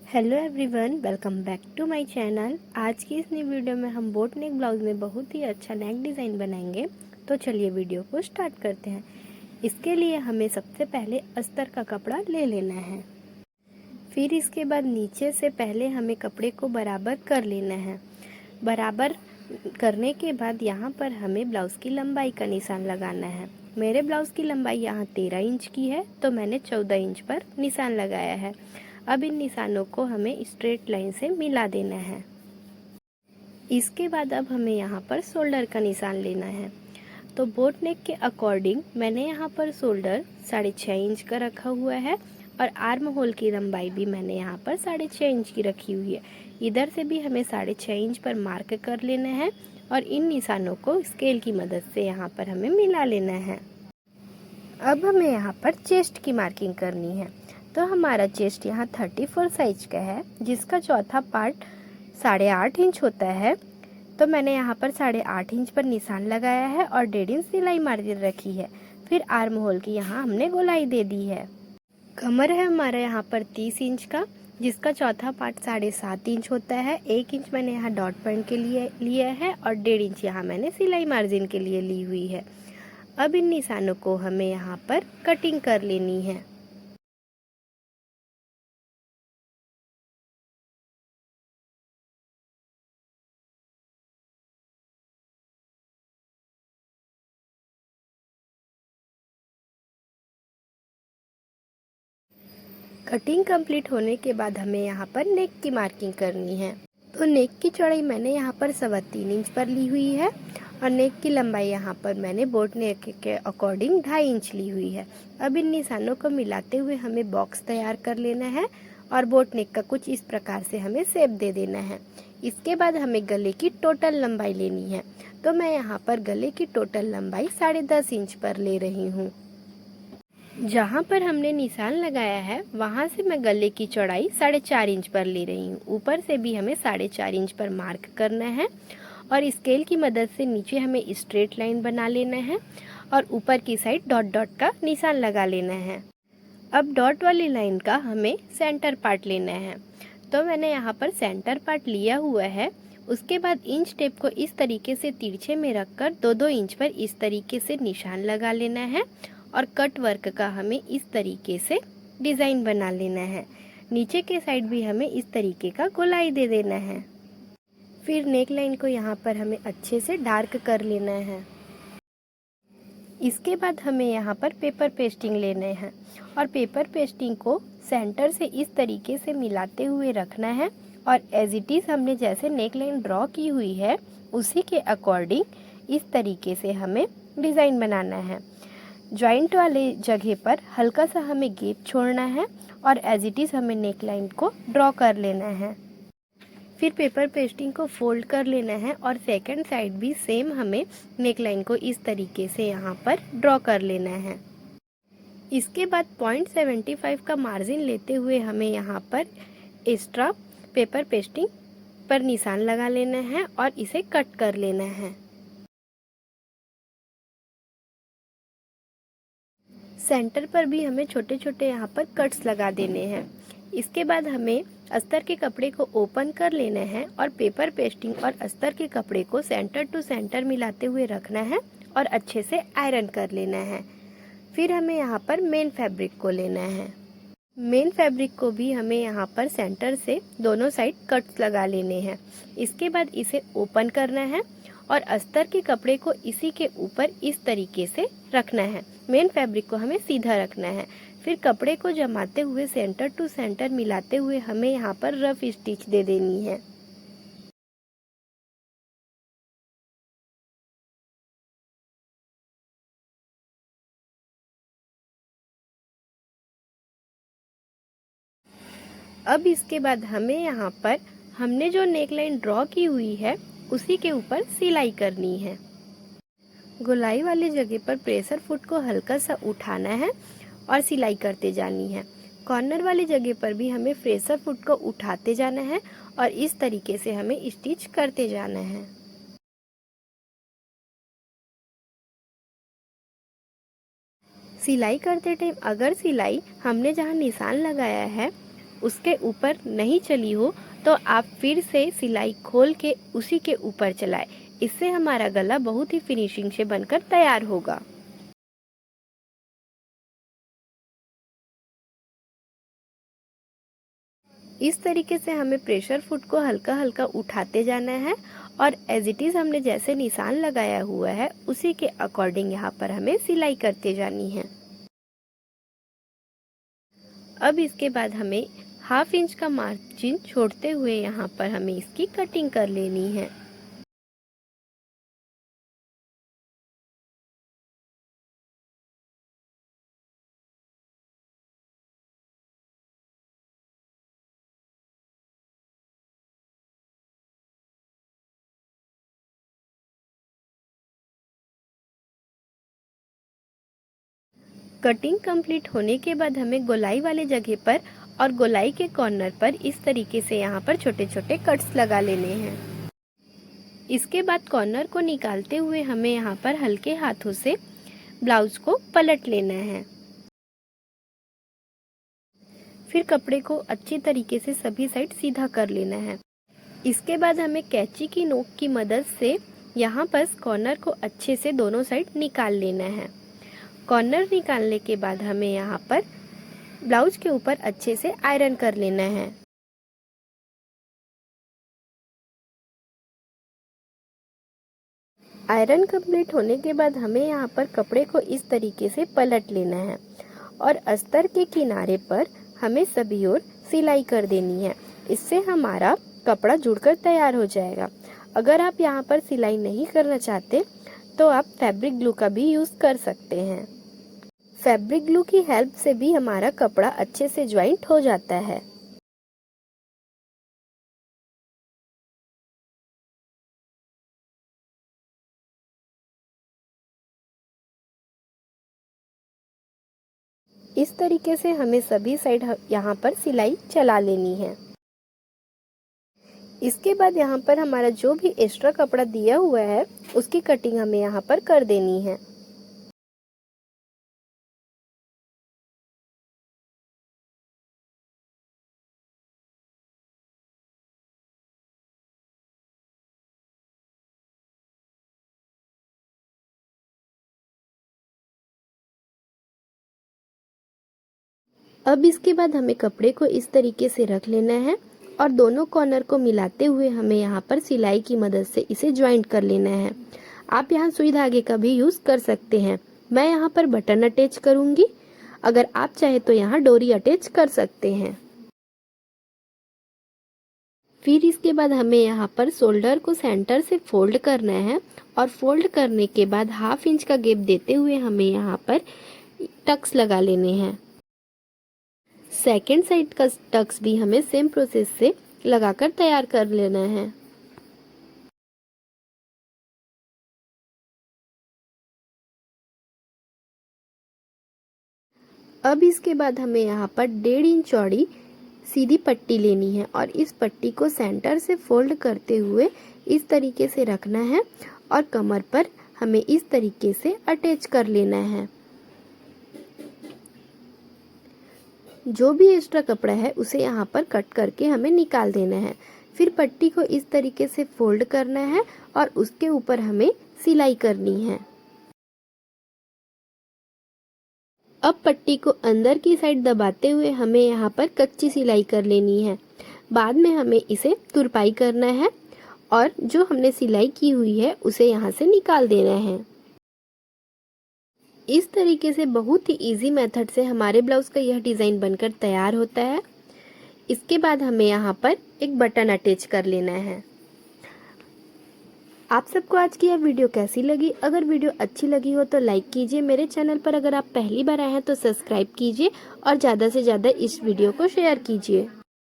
Hello everyone, welcome back to my channel. आज की इस नई वीडियो में हम बोट नेक ब्लाउज में बहुत ही अच्छा नेक डिज़ाइन बनाएंगे। तो चलिए वीडियो को स्टार्ट करते हैं। इसके लिए हमें सबसे पहले अस्तर का कपड़ा ले लेना है। फिर इसके बाद नीचे से पहले हमें कपड़े को बराबर कर लेना है। बराबर करने के बाद यहाँ पर हमें ब्लाउज़ की लंबाई का निशान लगाना है। मेरे ब्लाउज़ की लंबाई यहाँ 13 इंच की है, तो मैंने 14 इंच पर निशान लगाया है। अब इन निशानों को हमें स्ट्रेट लाइन से मिला देना है। इसके बाद अब हमें यहाँ पर शोल्डर का निशान लेना है। तो बोट नेक के अकॉर्डिंग मैंने यहाँ पर शोल्डर 6.5 इंच का रखा हुआ है और आर्म होल की लंबाई भी मैंने यहाँ पर 6.5 इंच की रखी हुई है। इधर से भी हमें 6.5 इंच पर मार्क कर लेना है और इन निशानों को स्केल की मदद से यहाँ पर हमें मिला लेना है। अब हमें यहाँ पर चेस्ट की मार्किंग करनी है। तो हमारा चेस्ट यहाँ 34 साइज का है, जिसका चौथा पार्ट 8.5 इंच होता है। तो मैंने यहाँ पर 8.5 इंच पर निशान लगाया है और 1.5 इंच सिलाई मार्जिन रखी है। फिर आर्म होल की यहाँ हमने गोलाई दे दी है। कमर है हमारा यहाँ पर 30 इंच का, जिसका चौथा पार्ट 7.5 इंच होता है। 1 इंच मैंने यहाँ डॉट पॉइंट के लिए लिया है और 1.5 इंच यहाँ मैंने सिलाई मार्जिन के लिए ली हुई है। अब इन निशानों को हमें यहाँ पर कटिंग कर लेनी है। कटिंग कंप्लीट होने के बाद हमें यहाँ पर नेक की मार्किंग करनी है। तो नेक की चौड़ाई मैंने यहाँ पर 3.25 इंच पर ली हुई है और नेक की लंबाई यहाँ पर मैंने बोट नेक के अकॉर्डिंग 2.5 इंच ली हुई है। अब इन निशानों को मिलाते हुए हमें बॉक्स तैयार कर लेना है और बोट नेक का कुछ इस प्रकार से हमें शेप दे देना है। इसके बाद हमें गले की टोटल लंबाई लेनी है। तो मैं यहाँ पर गले की टोटल लंबाई 10.5 इंच पर ले रही हूँ। जहाँ पर हमने निशान लगाया है वहाँ से मैं गले की चौड़ाई 4.5 इंच पर ले रही हूँ। ऊपर से भी हमें 4.5 इंच पर मार्क करना है और स्केल की मदद से नीचे हमें स्ट्रेट लाइन बना लेना है और ऊपर की साइड डॉट डॉट का निशान लगा लेना है। अब डॉट वाली लाइन का हमें सेंटर पार्ट लेना है। तो मैंने यहाँ पर सेंटर पार्ट लिया हुआ है। उसके बाद इंच टेप को इस तरीके से तिरछे में रखकर 2-2 इंच पर इस तरीके से निशान लगा लेना है और कट वर्क का हमें इस तरीके से डिज़ाइन बना लेना है। नीचे के साइड भी हमें इस तरीके का गोलाई दे देना है। फिर नेक लाइन को यहाँ पर हमें अच्छे से डार्क कर लेना है। इसके बाद हमें यहाँ पर पेपर पेस्टिंग लेने हैं और पेपर पेस्टिंग को सेंटर से इस तरीके से मिलाते हुए रखना है और एज इट इज़ हमने जैसे नेक लाइन ड्रॉ की हुई है उसी के अकॉर्डिंग इस तरीके से हमें डिज़ाइन बनाना है। जॉइंट वाले जगह पर हल्का सा हमें गैप छोड़ना है और एज इट इज़ हमें नेक लाइन को ड्रॉ कर लेना है। फिर पेपर पेस्टिंग को फोल्ड कर लेना है और सेकंड साइड भी सेम हमें नेक लाइन को इस तरीके से यहाँ पर ड्रॉ कर लेना है। इसके बाद 0.75 का मार्जिन लेते हुए हमें यहाँ पर एक्स्ट्रा पेपर पेस्टिंग पर निशान लगा लेना है और इसे कट कर लेना है। सेंटर पर भी हमें छोटे छोटे यहाँ पर कट्स लगा देने हैं। इसके बाद हमें अस्तर के कपड़े को ओपन कर लेना है और पेपर पेस्टिंग और अस्तर के कपड़े को सेंटर टू सेंटर मिलाते हुए रखना है और अच्छे से आयरन कर लेना है। फिर हमें यहाँ पर मेन फैब्रिक को लेना है। मेन फैब्रिक को भी हमें यहाँ पर सेंटर से दोनों साइड कट्स लगा लेने हैं। इसके बाद इसे ओपन करना है और अस्तर के कपड़े को इसी के ऊपर इस तरीके से रखना है। मेन फैब्रिक को हमें सीधा रखना है। फिर कपड़े को जमाते हुए सेंटर टू सेंटर मिलाते हुए हमें यहाँ पर रफ स्टिच दे देनी है। अब इसके बाद हमें यहाँ पर हमने जो नेकलाइन ड्रॉ की हुई है उसी के ऊपर सिलाई करनी है। गोलाई वाली जगह पर प्रेशर फुट को हल्का सा उठाना है और सिलाई करते जानी है। कॉर्नर वाली जगह पर भी हमें प्रेशर फुट को उठाते जाना है और इस तरीके से हमें स्टिच करते जाना है। सिलाई करते टाइम अगर सिलाई हमने जहाँ निशान लगाया है उसके ऊपर नहीं चली हो तो आप फिर से सिलाई खोल के उसी के ऊपर चलाएं। इससे हमारा गला बहुत ही फिनिशिंग से बनकर तैयार होगा। इस तरीके से हमें प्रेशर फुट को हल्का हल्का उठाते जाना है और एज इट इज़ हमने जैसे निशान लगाया हुआ है उसी के अकॉर्डिंग यहाँ पर हमें सिलाई करते जानी है। अब इसके बाद हमें 1/2 इंच का मार्जिन छोड़ते हुए यहाँ पर हमें इसकी कटिंग कर लेनी है। कटिंग कंप्लीट होने के बाद हमें गोलाई वाले जगह पर और गोलाई के कॉर्नर पर इस तरीके से यहाँ पर छोटे छोटे कट्स लगा लेने हैं। इसके बाद कॉर्नर को निकालते हुए हमें यहाँ पर हल्के हाथों से ब्लाउज को पलट लेना है। फिर कपड़े को अच्छी तरीके से सभी साइड सीधा कर लेना है। इसके बाद हमें कैंची की नोक की मदद से यहाँ पर कॉर्नर को अच्छे से दोनों साइड निकाल लेना है। कॉर्नर निकालने के बाद हमें यहाँ पर ब्लाउज के ऊपर अच्छे से आयरन कर लेना है। आयरन कंप्लीट होने के बाद हमें यहाँ पर कपड़े को इस तरीके से पलट लेना है और अस्तर के किनारे पर हमें सभी ओर सिलाई कर देनी है। इससे हमारा कपड़ा जुड़कर तैयार हो जाएगा। अगर आप यहाँ पर सिलाई नहीं करना चाहते तो आप फैब्रिक ग्लू का भी यूज़ कर सकते हैं। फैब्रिक ग्लू की हेल्प से भी हमारा कपड़ा अच्छे से ज्वाइंट हो जाता है। इस तरीके से हमें सभी साइड यहाँ पर सिलाई चला लेनी है। इसके बाद यहाँ पर हमारा जो भी एक्स्ट्रा कपड़ा दिया हुआ है उसकी कटिंग हमें यहाँ पर कर देनी है। अब इसके बाद हमें कपड़े को इस तरीके से रख लेना है और दोनों कॉर्नर को मिलाते हुए हमें यहाँ पर सिलाई की मदद से इसे ज्वाइंट कर लेना है। आप यहाँ सुई धागे का भी यूज़ कर सकते हैं। मैं यहाँ पर बटन अटैच करूँगी। अगर आप चाहे तो यहाँ डोरी अटैच कर सकते हैं। फिर इसके बाद हमें यहाँ पर शोल्डर को सेंटर से फोल्ड करना है और फोल्ड करने के बाद 1/2 इंच का गैप देते हुए हमें यहाँ पर टक्स लगा लेने हैं। सेकेंड साइड का टक्स भी हमें सेम प्रोसेस से लगाकर तैयार कर लेना है। अब इसके बाद हमें यहाँ पर 1.5 इंच चौड़ी सीधी पट्टी लेनी है और इस पट्टी को सेंटर से फोल्ड करते हुए इस तरीके से रखना है और कमर पर हमें इस तरीके से अटैच कर लेना है। जो भी एक्स्ट्रा कपड़ा है उसे यहाँ पर कट करके हमें निकाल देना है। फिर पट्टी को इस तरीके से फोल्ड करना है और उसके ऊपर हमें सिलाई करनी है। अब पट्टी को अंदर की साइड दबाते हुए हमें यहाँ पर कच्ची सिलाई कर लेनी है। बाद में हमें इसे तुरपाई करना है और जो हमने सिलाई की हुई है उसे यहाँ से निकाल देना है। इस तरीके से बहुत ही इजी मेथड से हमारे ब्लाउज का यह डिज़ाइन बनकर तैयार होता है। इसके बाद हमें यहाँ पर एक बटन अटैच कर लेना है। आप सबको आज की यह वीडियो कैसी लगी? अगर वीडियो अच्छी लगी हो तो लाइक कीजिए। मेरे चैनल पर अगर आप पहली बार आए हैं तो सब्सक्राइब कीजिए और ज़्यादा से ज़्यादा इस वीडियो को शेयर कीजिए।